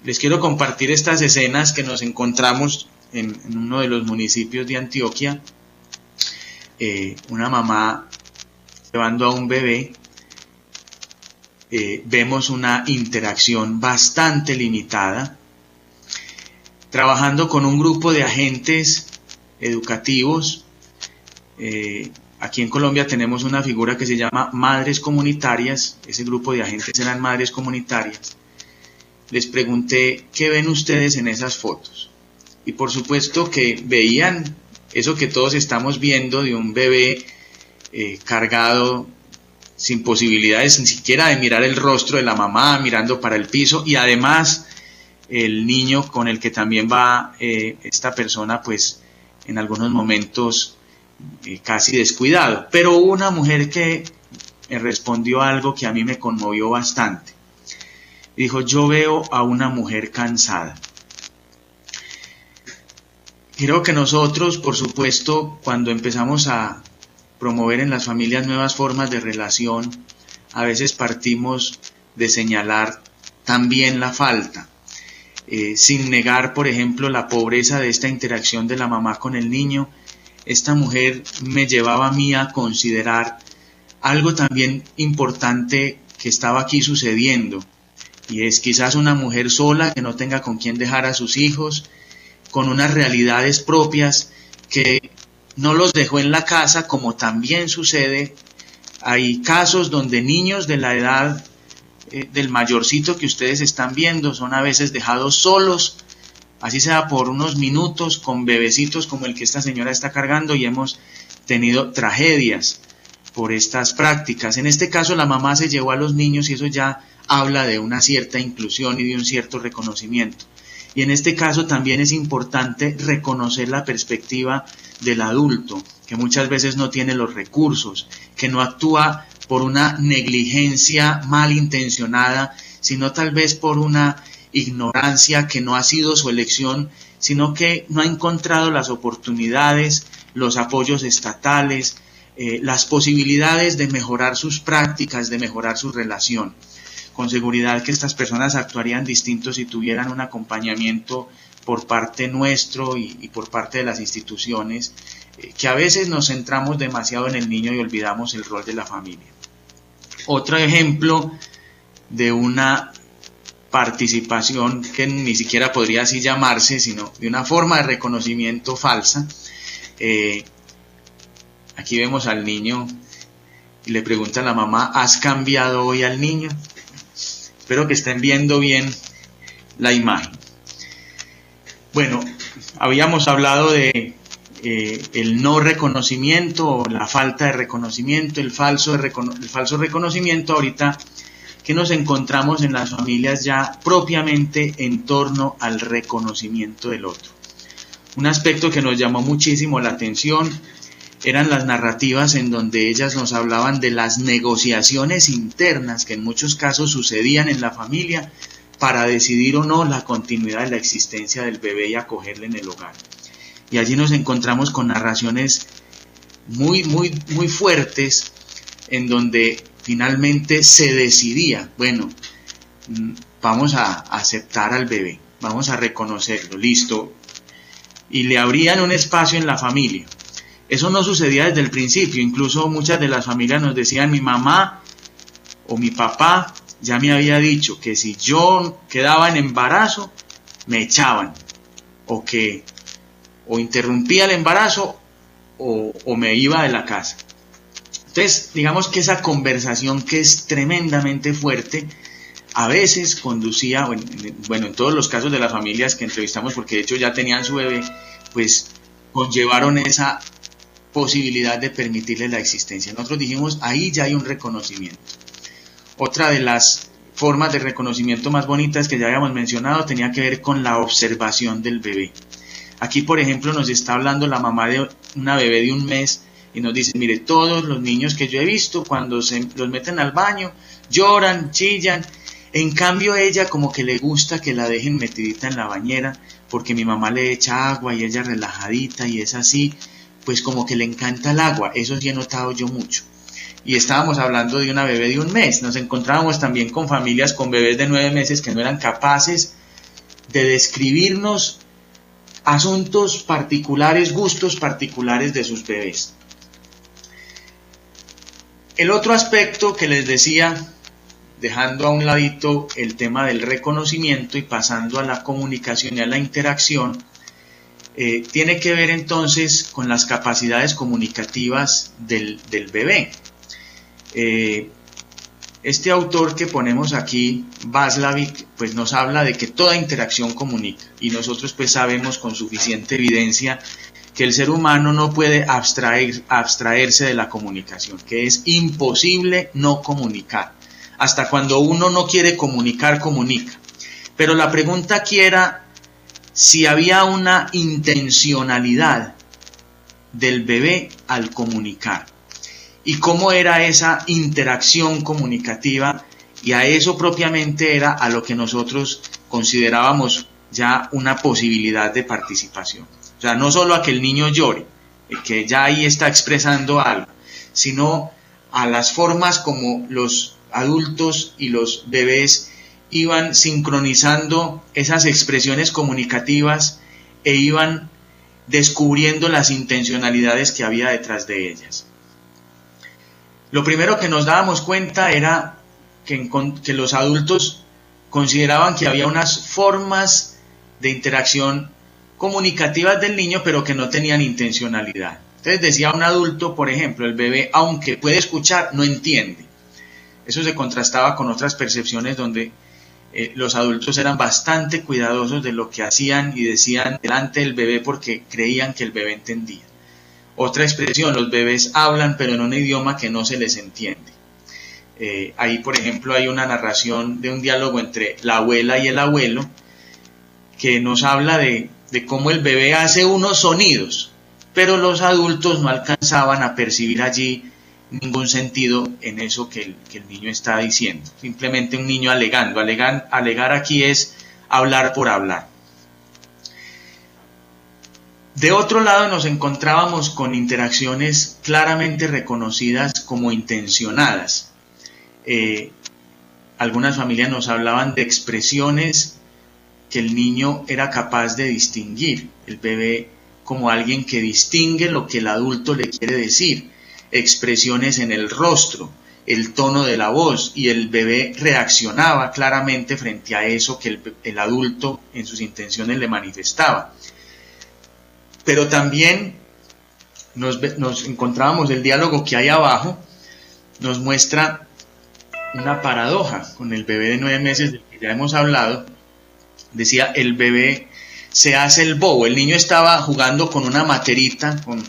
Les quiero compartir estas escenas que nos encontramos en uno de los municipios de Antioquia. Una mamá llevando a un bebé. Vemos una interacción bastante limitada, trabajando con un grupo de agentes educativos. Aquí en Colombia tenemos una figura que se llama Madres Comunitarias. Ese grupo de agentes eran Madres Comunitarias. Les pregunté, ¿qué ven ustedes en esas fotos? Y por supuesto que veían eso que todos estamos viendo de un bebé cargado, sin posibilidades ni siquiera de mirar el rostro de la mamá, mirando para el piso, y además el niño con el que también va esta persona, pues en algunos momentos casi descuidado. Pero hubo una mujer que me respondió algo que a mí me conmovió bastante. Dijo, yo veo a una mujer cansada. Creo que nosotros, por supuesto, cuando empezamos a promover en las familias nuevas formas de relación, a veces partimos de señalar también la falta, sin negar, por ejemplo, la pobreza de esta interacción de la mamá con el niño. Esta mujer me llevaba a mí a considerar algo también importante que estaba aquí sucediendo, y es quizás una mujer sola que no tenga con quién dejar a sus hijos, con unas realidades propias que no los dejó en la casa, como también sucede. Hay casos donde niños de la edad del mayorcito que ustedes están viendo son a veces dejados solos, así sea por unos minutos, con bebecitos como el que esta señora está cargando, y hemos tenido tragedias por estas prácticas. En este caso la mamá se llevó a los niños y eso ya habla de una cierta inclusión y de un cierto reconocimiento. Y en este caso también es importante reconocer la perspectiva del adulto, que muchas veces no tiene los recursos, que no actúa por una negligencia malintencionada, sino tal vez por una ignorancia que no ha sido su elección, sino que no ha encontrado las oportunidades, los apoyos estatales, las posibilidades de mejorar sus prácticas, de mejorar su relación. Con seguridad que estas personas actuarían distintos si tuvieran un acompañamiento por parte nuestro y por parte de las instituciones, que a veces nos centramos demasiado en el niño y olvidamos el rol de la familia. Otro ejemplo de una participación que ni siquiera podría así llamarse, sino de una forma de reconocimiento falsa. Aquí vemos al niño y le pregunta a la mamá, ¿has cambiado hoy al niño? Espero que estén viendo bien la imagen. Bueno, habíamos hablado de el no reconocimiento, o la falta de reconocimiento, el falso reconocimiento. Ahorita que nos encontramos en las familias ya propiamente en torno al reconocimiento del otro. Un aspecto que nos llamó muchísimo la atención eran las narrativas en donde ellas nos hablaban de las negociaciones internas que en muchos casos sucedían en la familia para decidir o no la continuidad de la existencia del bebé y acogerle en el hogar. Y allí nos encontramos con narraciones muy fuertes en donde finalmente se decidía, bueno, vamos a aceptar al bebé, vamos a reconocerlo, listo, y le abrían un espacio en la familia. Eso no sucedía desde el principio, incluso muchas de las familias nos decían, mi mamá o mi papá ya me había dicho que si yo quedaba en embarazo, me echaban, o interrumpía el embarazo, o me iba de la casa. Entonces, digamos que esa conversación, que es tremendamente fuerte, a veces conducía, en todos los casos de las familias que entrevistamos, porque de hecho ya tenían su bebé, pues conllevaron esa posibilidad de permitirle la existencia. Nosotros dijimos, ahí ya hay un reconocimiento. Otra de las formas de reconocimiento más bonitas que ya habíamos mencionado tenía que ver con la observación del bebé. Aquí, por ejemplo, nos está hablando la mamá de una bebé de 1 mes y nos dice, mire, todos los niños que yo he visto, cuando se los meten al baño, lloran, chillan. En cambio, ella como que le gusta que la dejen metidita en la bañera, porque mi mamá le echa agua y ella relajadita y es así, pues como que le encanta el agua. Eso sí he notado yo mucho. Y estábamos hablando de una bebé de 1 mes. Nos encontrábamos también con familias con bebés de 9 meses que no eran capaces de describirnos asuntos particulares, gustos particulares de sus bebés. El otro aspecto que les decía, dejando a un ladito el tema del reconocimiento y pasando a la comunicación y a la interacción, tiene que ver entonces con las capacidades comunicativas del bebé. Este autor que ponemos aquí, Václavic, pues nos habla de que toda interacción comunica, y nosotros pues sabemos con suficiente evidencia que el ser humano no puede abstraerse de la comunicación, que es imposible no comunicar. Hasta cuando uno no quiere comunicar, comunica. Pero la pregunta aquí era si había una intencionalidad del bebé al comunicar. Y cómo era esa interacción comunicativa, y a eso propiamente era a lo que nosotros considerábamos ya una posibilidad de participación. O sea, no solo a que el niño llore, que ya ahí está expresando algo, sino a las formas como los adultos y los bebés iban sincronizando esas expresiones comunicativas e iban descubriendo las intencionalidades que había detrás de ellas. Lo primero que nos dábamos cuenta era que los adultos consideraban que había unas formas de interacción comunicativas del niño, pero que no tenían intencionalidad. Entonces decía un adulto, por ejemplo, el bebé, aunque puede escuchar, no entiende. Eso se contrastaba con otras percepciones donde los adultos eran bastante cuidadosos de lo que hacían y decían delante del bebé porque creían que el bebé entendía. Otra expresión, los bebés hablan pero en un idioma que no se les entiende. Ahí, por ejemplo, hay una narración de un diálogo entre la abuela y el abuelo que nos habla de cómo el bebé hace unos sonidos, pero los adultos no alcanzaban a percibir allí ningún sentido en eso que el niño está diciendo. Simplemente un niño alegando. Alegar aquí es hablar por hablar. De otro lado nos encontrábamos con interacciones claramente reconocidas como intencionadas. Algunas familias nos hablaban de expresiones que el niño era capaz de distinguir, el bebé como alguien que distingue lo que el adulto le quiere decir, expresiones en el rostro, el tono de la voz, y el bebé reaccionaba claramente frente a eso que el adulto en sus intenciones le manifestaba. Pero también nos encontrábamos, el diálogo que hay abajo nos muestra una paradoja con el bebé de 9 meses del que ya hemos hablado. Decía, el bebé se hace el bobo. El niño estaba jugando con una materita, con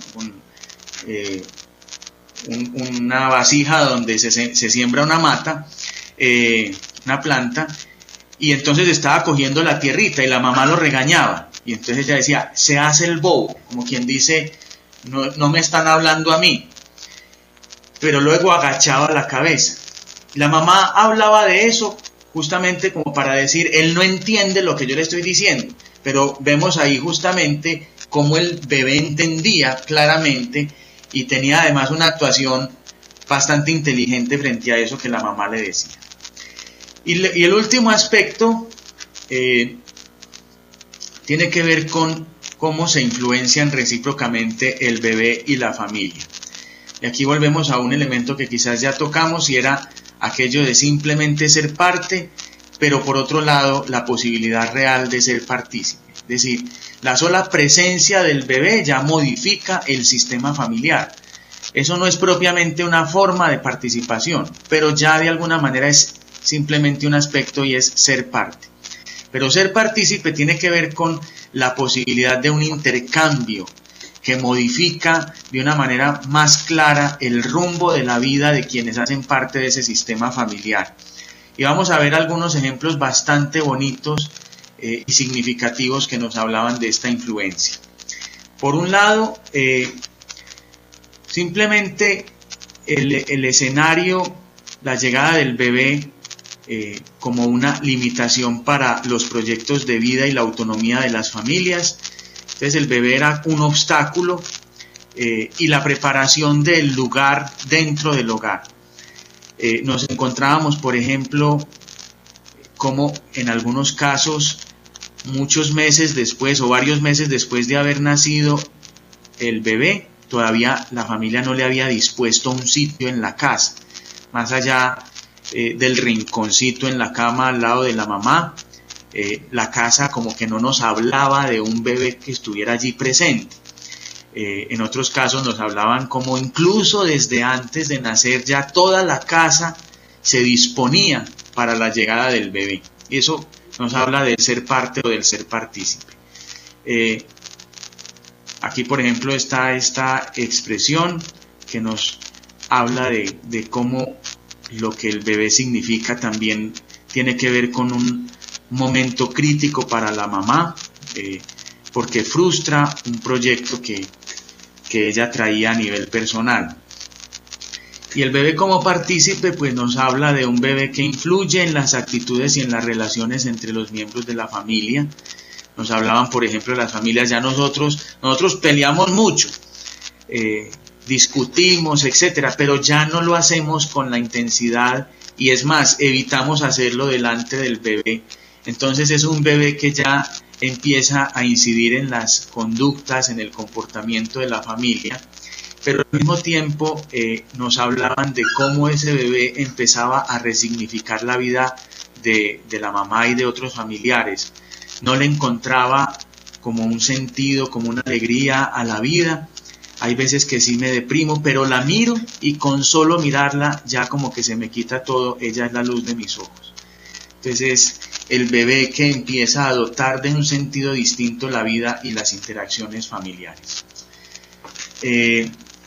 una vasija donde se siembra una mata, una planta, y entonces estaba cogiendo la tierrita y la mamá lo regañaba. Y entonces ella decía, se hace el bobo, como quien dice, no me están hablando a mí. Pero luego agachaba la cabeza. La mamá hablaba de eso justamente como para decir, él no entiende lo que yo le estoy diciendo. Pero vemos ahí justamente cómo el bebé entendía claramente y tenía además una actuación bastante inteligente frente a eso que la mamá le decía. Y el último aspecto tiene que ver con cómo se influencian recíprocamente el bebé y la familia. Y aquí volvemos a un elemento que quizás ya tocamos, y era aquello de simplemente ser parte, pero por otro lado la posibilidad real de ser partícipe. Es decir, la sola presencia del bebé ya modifica el sistema familiar. Eso no es propiamente una forma de participación, pero ya de alguna manera es simplemente un aspecto, y es ser parte. Pero ser partícipe tiene que ver con la posibilidad de un intercambio que modifica de una manera más clara el rumbo de la vida de quienes hacen parte de ese sistema familiar. Y vamos a ver algunos ejemplos bastante bonitos y significativos que nos hablaban de esta influencia. Por un lado, simplemente el escenario, la llegada del bebé como una limitación para los proyectos de vida y la autonomía de las familias. Entonces el bebé era un obstáculo, y la preparación del lugar dentro del hogar. Nos encontrábamos, por ejemplo, como en algunos casos muchos meses después o varios meses después de haber nacido el bebé, todavía la familia no le había dispuesto un sitio en la casa, más allá del rinconcito en la cama al lado de la mamá. La casa como que no nos hablaba de un bebé que estuviera allí presente. En otros casos nos hablaban como incluso desde antes de nacer ya toda la casa se disponía para la llegada del bebé. Y eso nos habla del ser parte o del ser partícipe. Aquí, por ejemplo, está esta expresión que nos habla de cómo lo que el bebé significa también tiene que ver con un momento crítico para la mamá, porque frustra un proyecto que ella traía a nivel personal. Y el bebé como partícipe pues nos habla de un bebé que influye en las actitudes y en las relaciones entre los miembros de la familia. Nos hablaban, por ejemplo, de las familias, ya nosotros peleamos mucho, discutimos, etcétera, pero ya no lo hacemos con la intensidad y es más, evitamos hacerlo delante del bebé. Entonces es un bebé que ya empieza a incidir en las conductas, en el comportamiento de la familia, pero al mismo tiempo nos hablaban de cómo ese bebé empezaba a resignificar la vida de la mamá y de otros familiares. No le encontraba como un sentido, como una alegría a la vida. Hay veces que sí me deprimo, pero la miro y con solo mirarla ya como que se me quita todo, ella es la luz de mis ojos. Entonces el bebé que empieza a adoptar de un sentido distinto la vida y las interacciones familiares.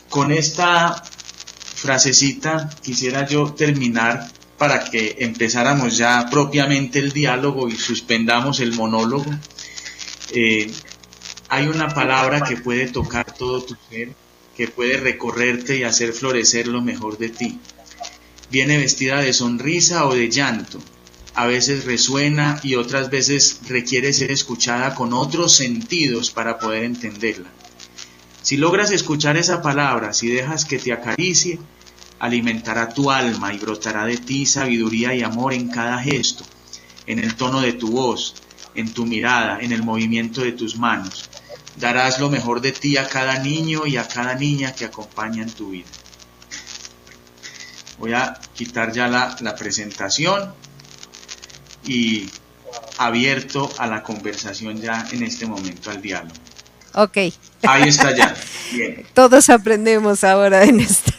Con esta frasecita quisiera yo terminar para que empezáramos ya propiamente el diálogo y suspendamos el monólogo. Hay una palabra que puede tocar todo tu ser, que puede recorrerte y hacer florecer lo mejor de ti. Viene vestida de sonrisa o de llanto. A veces resuena y otras veces requiere ser escuchada con otros sentidos para poder entenderla. Si logras escuchar esa palabra, si dejas que te acaricie, alimentará tu alma y brotará de ti sabiduría y amor en cada gesto, en el tono de tu voz, en tu mirada, en el movimiento de tus manos. Darás lo mejor de ti a cada niño y a cada niña que acompaña en tu vida. Voy a quitar ya la presentación y abierto a la conversación ya en este momento, al diálogo. Ok. Ahí está ya. Bien. Todos aprendemos ahora en Listo.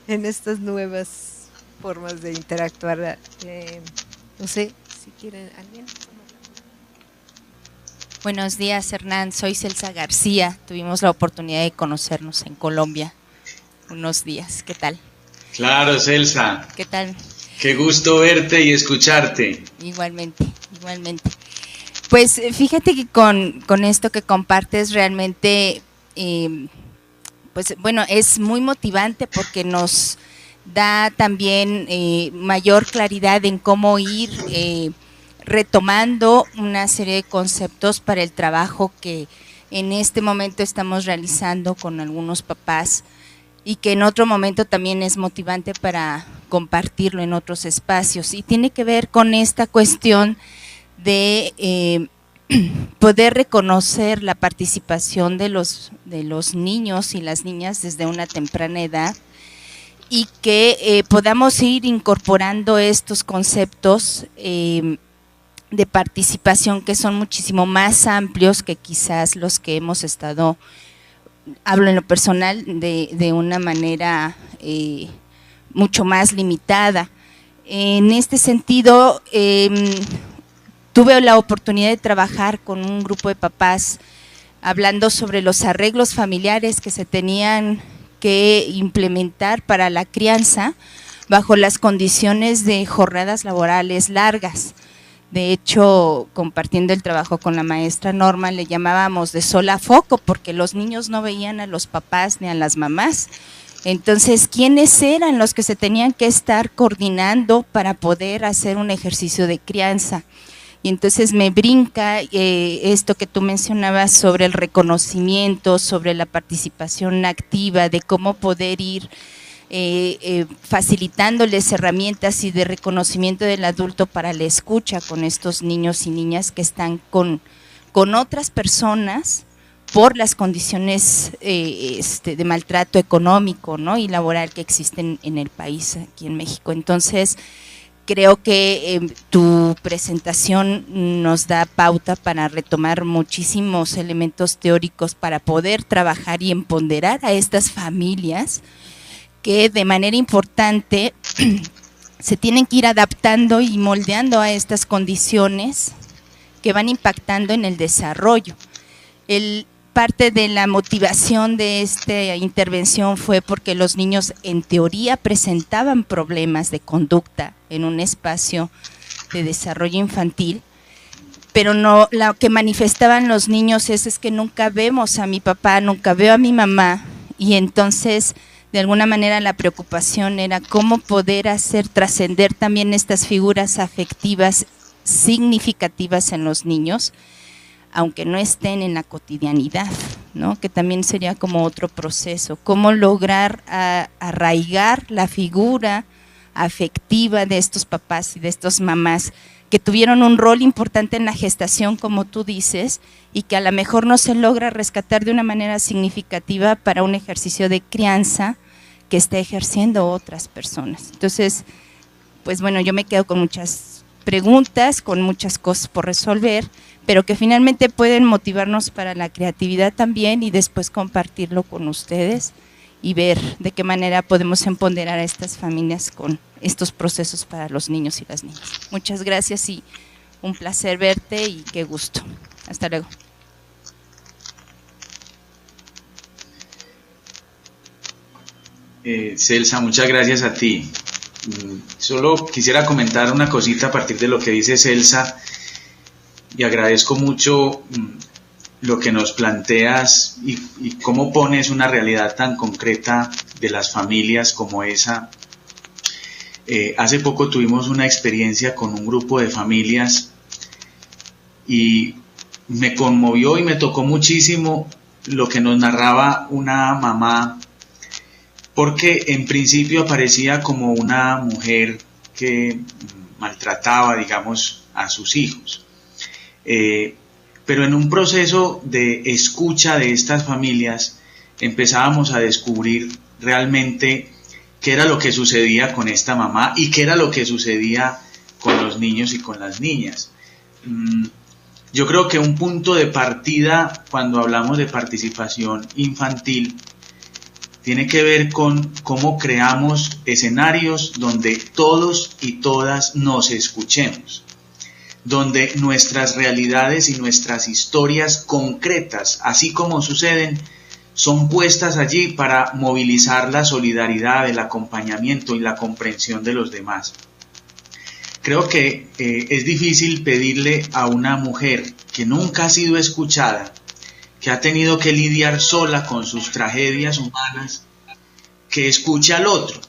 en estas nuevas formas de interactuar. No sé si quieren alguien. Buenos días, Hernán. Soy Celsa García. Tuvimos la oportunidad de conocernos en Colombia unos días. ¿Qué tal? Claro, Celsa. ¿Qué tal? Qué gusto verte y escucharte. Igualmente, igualmente. Pues fíjate que con esto que compartes realmente, pues bueno, es muy motivante porque nos da también mayor claridad en cómo ir retomando una serie de conceptos para el trabajo que en este momento estamos realizando con algunos papás y que en otro momento también es motivante para compartirlo en otros espacios. Y tiene que ver con esta cuestión de poder reconocer la participación de los niños y las niñas desde una temprana edad y que podamos ir incorporando estos conceptos de participación que son muchísimo más amplios que quizás los que hemos estado, hablo en lo personal, de una manera mucho más limitada. En este sentido, tuve la oportunidad de trabajar con un grupo de papás hablando sobre los arreglos familiares que se tenían que implementar para la crianza bajo las condiciones de jornadas laborales largas. De hecho, compartiendo el trabajo con la maestra Norma, le llamábamos de sol a foco porque los niños no veían a los papás ni a las mamás. Entonces, ¿quiénes eran los que se tenían que estar coordinando para poder hacer un ejercicio de crianza? Y entonces me brinca esto que tú mencionabas sobre el reconocimiento, sobre la participación activa, de cómo poder ir facilitándoles herramientas y de reconocimiento del adulto para la escucha con estos niños y niñas que están con otras personas por las condiciones de maltrato económico, ¿no?, y laboral que existen en el país, aquí en México. Entonces, creo que tu presentación nos da pauta para retomar muchísimos elementos teóricos para poder trabajar y empoderar a estas familias que de manera importante se tienen que ir adaptando y moldeando a estas condiciones que van impactando en el desarrollo. Parte de la motivación de esta intervención fue porque los niños en teoría presentaban problemas de conducta en un espacio de desarrollo infantil, pero no, lo que manifestaban los niños es que nunca vemos a mi papá, nunca veo a mi mamá, y entonces de alguna manera la preocupación era cómo poder hacer trascender también estas figuras afectivas significativas en los niños, aunque no estén en la cotidianidad, ¿no?, que también sería como otro proceso, cómo lograr arraigar la figura afectiva de estos papás y de estas mamás que tuvieron un rol importante en la gestación, como tú dices, y que a lo mejor no se logra rescatar de una manera significativa para un ejercicio de crianza que está ejerciendo otras personas. Entonces, pues bueno, yo me quedo con muchas preguntas, con muchas cosas por resolver, pero que finalmente pueden motivarnos para la creatividad también y después compartirlo con ustedes y ver de qué manera podemos empoderar a estas familias con estos procesos para los niños y las niñas. Muchas gracias y un placer verte y qué gusto. Hasta luego. Celsa, muchas gracias a ti. Solo quisiera comentar una cosita a partir de lo que dice Celsa, y agradezco mucho lo que nos planteas y cómo pones una realidad tan concreta de las familias como esa. Hace poco tuvimos una experiencia con un grupo de familias y me conmovió y me tocó muchísimo lo que nos narraba una mamá, porque en principio aparecía como una mujer que maltrataba, digamos, a sus hijos. Pero en un proceso de escucha de estas familias empezábamos a descubrir realmente qué era lo que sucedía con esta mamá y qué era lo que sucedía con los niños y con las niñas. Yo creo que un punto de partida cuando hablamos de participación infantil tiene que ver con cómo creamos escenarios donde todos y todas nos escuchemos, donde nuestras realidades y nuestras historias concretas, así como suceden, son puestas allí para movilizar la solidaridad, el acompañamiento y la comprensión de los demás. Creo que es difícil pedirle a una mujer que nunca ha sido escuchada, que ha tenido que lidiar sola con sus tragedias humanas, que escuche al otro.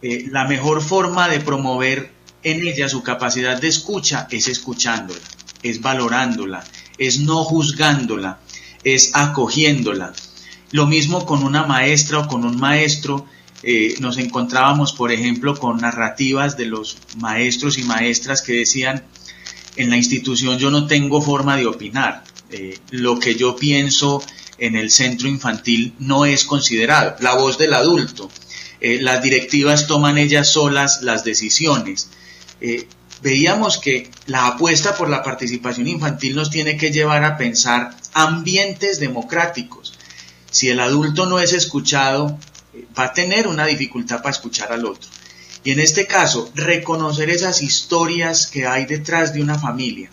La mejor forma de promover en ella su capacidad de escucha es escuchándola, es valorándola, es no juzgándola, es acogiéndola. Lo mismo con una maestra o con un maestro. Nos encontrábamos, por ejemplo, con narrativas de los maestros y maestras que decían: en la institución yo no tengo forma de opinar, lo que yo pienso en el centro infantil no es considerado, la voz del adulto, las directivas toman ellas solas las decisiones. Veíamos que la apuesta por la participación infantil nos tiene que llevar a pensar ambientes democráticos. Si el adulto no es escuchado, va a tener una dificultad para escuchar al otro. Y en este caso, reconocer esas historias que hay detrás de una familia,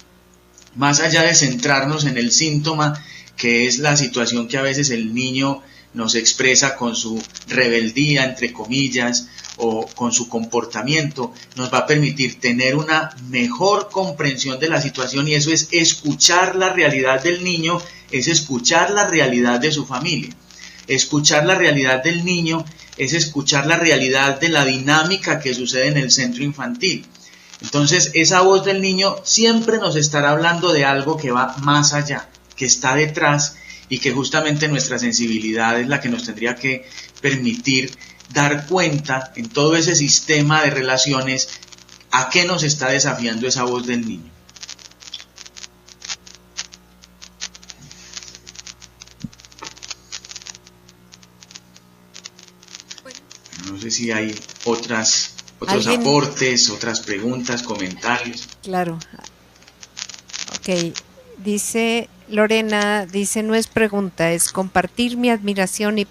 más allá de centrarnos en el síntoma, que es la situación que a veces el niño nos expresa con su rebeldía, entre comillas, o con su comportamiento, nos va a permitir tener una mejor comprensión de la situación, y eso es escuchar la realidad del niño, es escuchar la realidad de su familia. Escuchar la realidad del niño es escuchar la realidad de la dinámica que sucede en el centro infantil. Entonces, esa voz del niño siempre nos estará hablando de algo que va más allá, que está detrás, y que justamente nuestra sensibilidad es la que nos tendría que permitir dar cuenta en todo ese sistema de relaciones a qué nos está desafiando esa voz del niño. No sé si hay otros aportes, otras preguntas, comentarios. Claro. Ok. Dice Lorena, no es pregunta, es compartir mi admiración y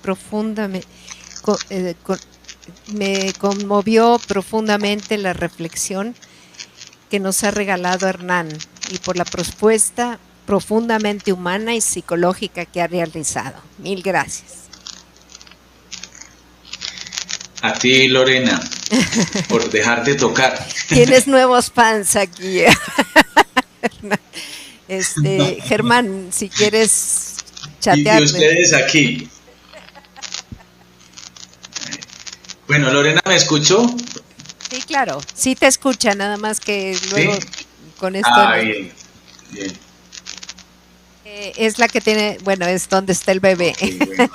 me conmovió profundamente la reflexión que nos ha regalado Hernán y por la propuesta profundamente humana y psicológica que ha realizado. Mil gracias. A ti, Lorena, por dejarte tocar. Tienes nuevos fans aquí. Germán, si quieres chatear. Y ustedes aquí. Bueno, Lorena, ¿me escuchó? Sí, claro. Sí te escucha, nada más que luego ¿sí? Con esto. Bien, bien. Es la que tiene, bueno, es donde está el bebé. Okay, bueno.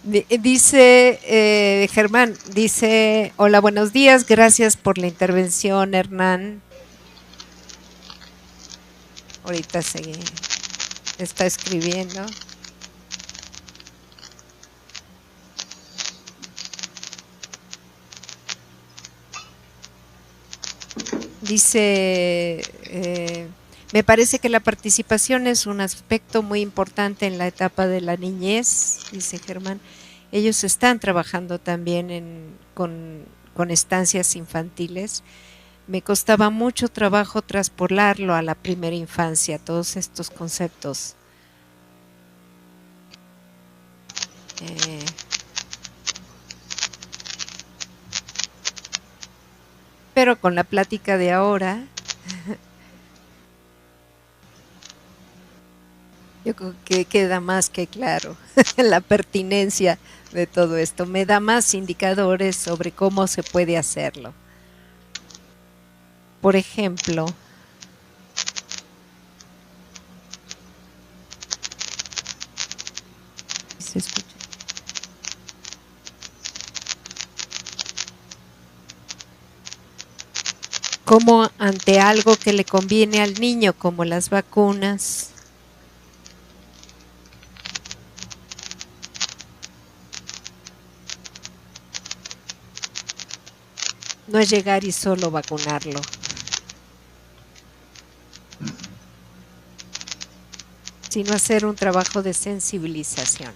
Dice Germán, dice, hola, buenos días, gracias por la intervención, Hernán. Ahorita está escribiendo. Dice, me parece que la participación es un aspecto muy importante en la etapa de la niñez, dice Germán. Ellos están trabajando también con estancias infantiles. Me costaba mucho trabajo traspolarlo a la primera infancia, todos estos conceptos. Pero con la plática de ahora, yo creo que queda más que claro la pertinencia de todo esto. Me da más indicadores sobre cómo se puede hacerlo. Por ejemplo, ¿se escucha? Como ante algo que le conviene al niño, como las vacunas, no es llegar y solo vacunarlo. Sino hacer un trabajo de sensibilización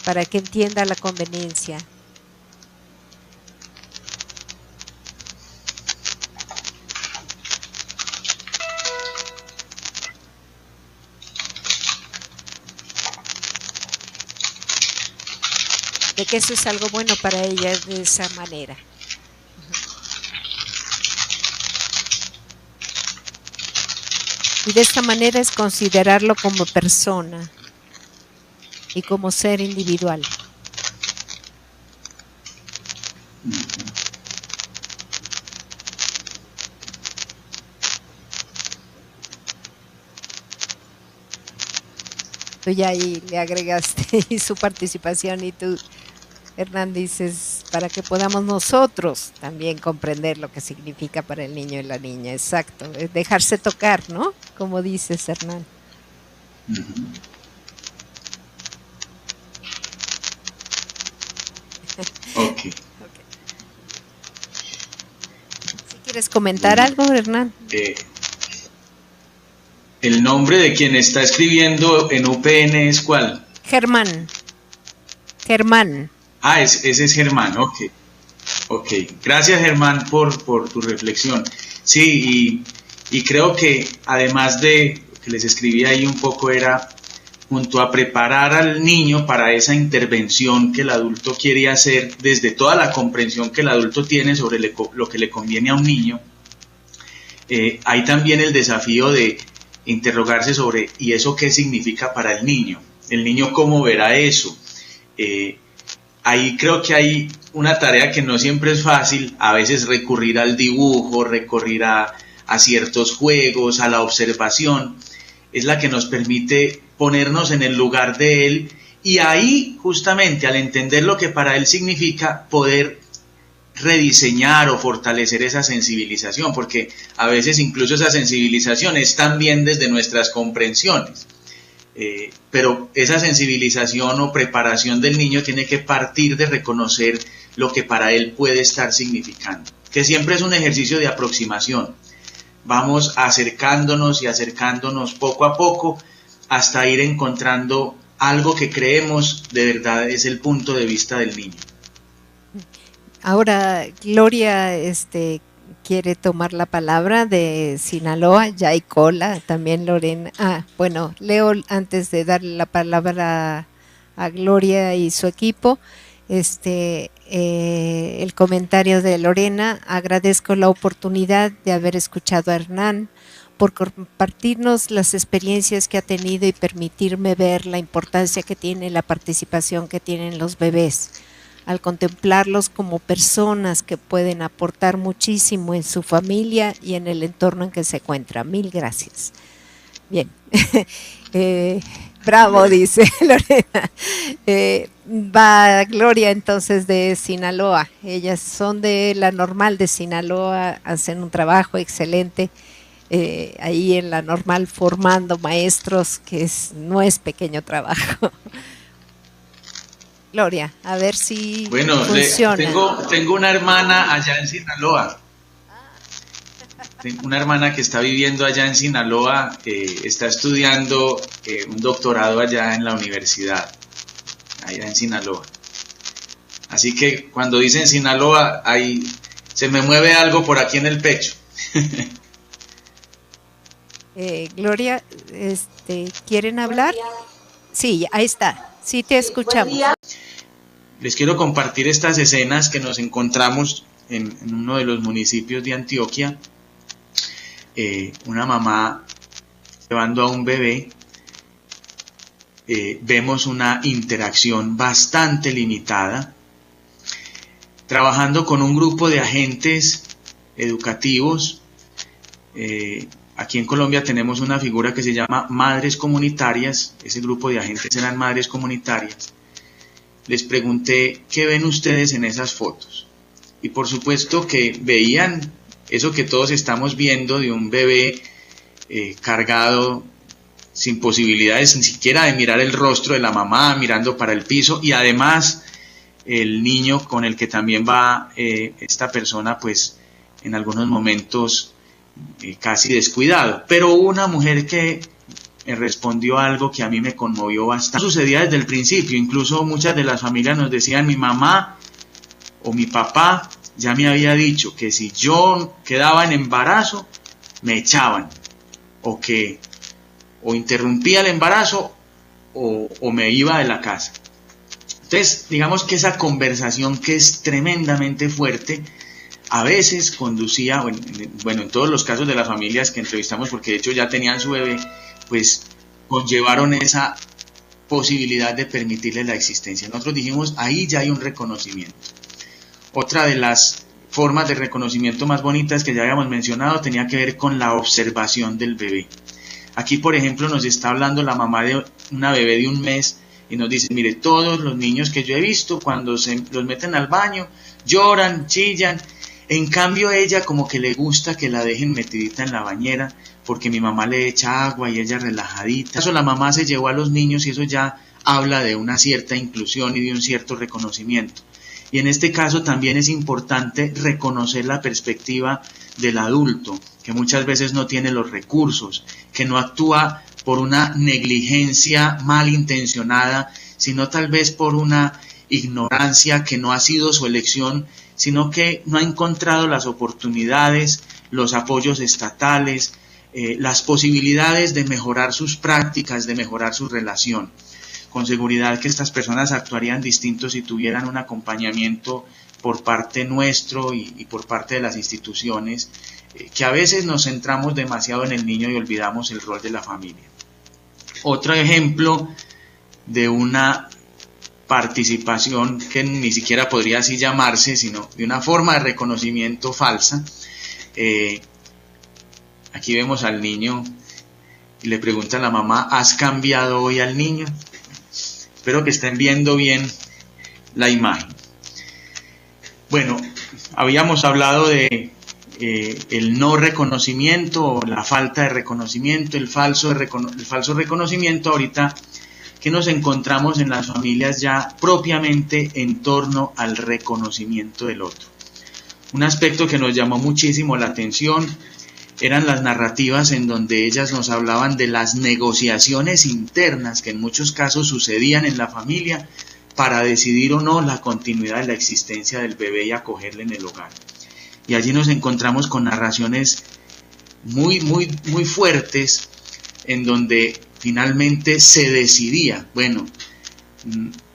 para que entienda la conveniencia. De que eso es algo bueno para ella de esa manera. Y de esta manera es considerarlo como persona y como ser individual. Tú ya ahí le agregaste su participación y tú, Hernán, dices, para que podamos nosotros también comprender lo que significa para el niño y la niña. Exacto, es dejarse tocar, ¿no? Como dices, Hernán. Okay. Si quieres comentar algo, Hernán. ¿El nombre de quien está escribiendo en UPN es cuál? Germán. Germán. Ah, ese es Germán, ok. Gracias, Germán, por tu reflexión. Sí, y creo que además de que les escribí ahí un poco era junto a preparar al niño para esa intervención que el adulto quiere hacer desde toda la comprensión que el adulto tiene sobre lo que le conviene a un niño. Hay también el desafío de interrogarse sobre ¿y eso qué significa para el niño? El niño cómo verá eso. Ahí creo que hay una tarea que no siempre es fácil, a veces recurrir al dibujo, recurrir a ciertos juegos, a la observación, es la que nos permite ponernos en el lugar de él Y ahí, justamente, al entender lo que para él significa, poder rediseñar o fortalecer esa sensibilización, porque a veces incluso esa sensibilización es también desde nuestras comprensiones. Pero esa sensibilización o preparación del niño tiene que partir de reconocer lo que para él puede estar significando, que siempre es un ejercicio de aproximación. Vamos acercándonos y acercándonos poco a poco hasta ir encontrando algo que creemos de verdad es el punto de vista del niño. Ahora Gloria quiere tomar la palabra de Sinaloa, ya hay cola, también Lorena. Bueno, leo antes de darle la palabra a Gloria y su equipo, el comentario de Lorena. Agradezco la oportunidad de haber escuchado a Hernán por compartirnos las experiencias que ha tenido y permitirme ver la importancia que tiene la participación que tienen los bebés, al contemplarlos como personas que pueden aportar muchísimo en su familia y en el entorno en que se encuentran. Mil gracias. Bien, bravo, dice Lorena. Va Gloria entonces de Sinaloa. Ellas son de la Normal de Sinaloa, hacen un trabajo excelente ahí en la Normal formando maestros, que no es pequeño trabajo. Gloria, a ver si funciona. Tengo una hermana allá en Sinaloa. Tengo una hermana que está viviendo allá en Sinaloa, está estudiando un doctorado allá en la universidad, allá en Sinaloa. Así que cuando dicen Sinaloa, ahí se me mueve algo por aquí en el pecho. Gloria, ¿quieren hablar? Sí, ahí está. Sí, te escuchamos. Les quiero compartir estas escenas que nos encontramos en uno de los municipios de Antioquia. Una mamá llevando a un bebé. Vemos una interacción bastante limitada, trabajando con un grupo de agentes educativos. Aquí en Colombia tenemos una figura que se llama Madres Comunitarias. Ese grupo de agentes eran Madres Comunitarias. Les pregunté, ¿qué ven ustedes en esas fotos? Y por supuesto que veían eso que todos estamos viendo de un bebé cargado, sin posibilidades ni siquiera de mirar el rostro de la mamá, mirando para el piso, y además el niño con el que también va esta persona, pues en algunos momentos casi descuidado. Pero hubo una mujer que me respondió algo que a mí me conmovió bastante. Sucedía desde el principio, incluso muchas de las familias nos decían, mi mamá o mi papá ya me había dicho que si yo quedaba en embarazo, me echaban, o interrumpía el embarazo o me iba de la casa. Entonces, digamos que esa conversación, que es tremendamente fuerte, a veces conducía, bueno, en todos los casos de las familias que entrevistamos, porque de hecho ya tenían su bebé, pues conllevaron esa posibilidad de permitirle la existencia. Nosotros dijimos, ahí ya hay un reconocimiento. Otra de las formas de reconocimiento más bonitas que ya habíamos mencionado tenía que ver con la observación del bebé. Aquí, por ejemplo, nos está hablando la mamá de una bebé de 1 mes y nos dice, mire, todos los niños que yo he visto, cuando se los meten al baño, lloran, chillan. En cambio, ella como que le gusta que la dejen metidita en la bañera, porque mi mamá le echa agua y ella relajadita. Eso la mamá se llevó a los niños y eso ya habla de una cierta inclusión y de un cierto reconocimiento. Y en este caso también es importante reconocer la perspectiva del adulto, que muchas veces no tiene los recursos, que no actúa por una negligencia malintencionada, sino tal vez por una ignorancia que no ha sido su elección, sino que no ha encontrado las oportunidades, los apoyos estatales, las posibilidades de mejorar sus prácticas, de mejorar su relación. Con seguridad que estas personas actuarían distintos si tuvieran un acompañamiento por parte nuestro y por parte de las instituciones, que a veces nos centramos demasiado en el niño y olvidamos el rol de la familia. Otro ejemplo de una participación que ni siquiera podría así llamarse, sino de una forma de reconocimiento falsa. Aquí vemos al niño y le pregunta a la mamá, ¿has cambiado hoy al niño? Espero que estén viendo bien la imagen. Bueno, habíamos hablado de el no reconocimiento, la falta de reconocimiento, el falso reconocimiento. Ahorita que nos encontramos en las familias ya propiamente en torno al reconocimiento del otro. Un aspecto que nos llamó muchísimo la atención eran las narrativas en donde ellas nos hablaban de las negociaciones internas que en muchos casos sucedían en la familia para decidir o no la continuidad de la existencia del bebé y acogerle en el hogar. Y allí nos encontramos con narraciones muy fuertes en donde finalmente se decidía, bueno,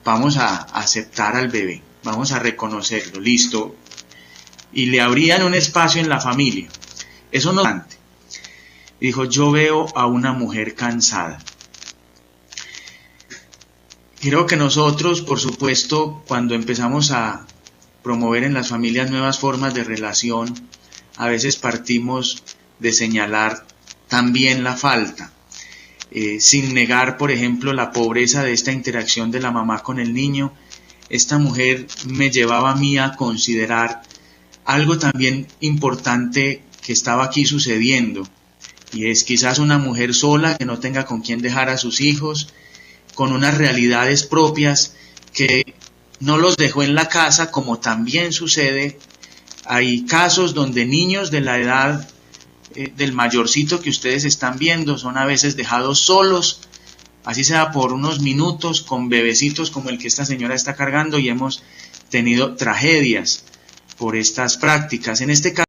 vamos a aceptar al bebé, vamos a reconocerlo, listo, y le abrían un espacio en la familia. Eso no es importante. Dijo, yo veo a una mujer cansada. Creo que nosotros, por supuesto, cuando empezamos a promover en las familias nuevas formas de relación, a veces partimos de señalar también la falta, sin negar, por ejemplo, la pobreza de esta interacción de la mamá con el niño. Esta mujer me llevaba a mí a considerar algo también importante que estaba aquí sucediendo, y es quizás una mujer sola que no tenga con quién dejar a sus hijos, con unas realidades propias que no los dejó en la casa, como también sucede. Hay casos donde niños de la edad del mayorcito que ustedes están viendo son a veces dejados solos, así sea por unos minutos, con bebecitos como el que esta señora está cargando, y hemos tenido tragedias por estas prácticas. En este caso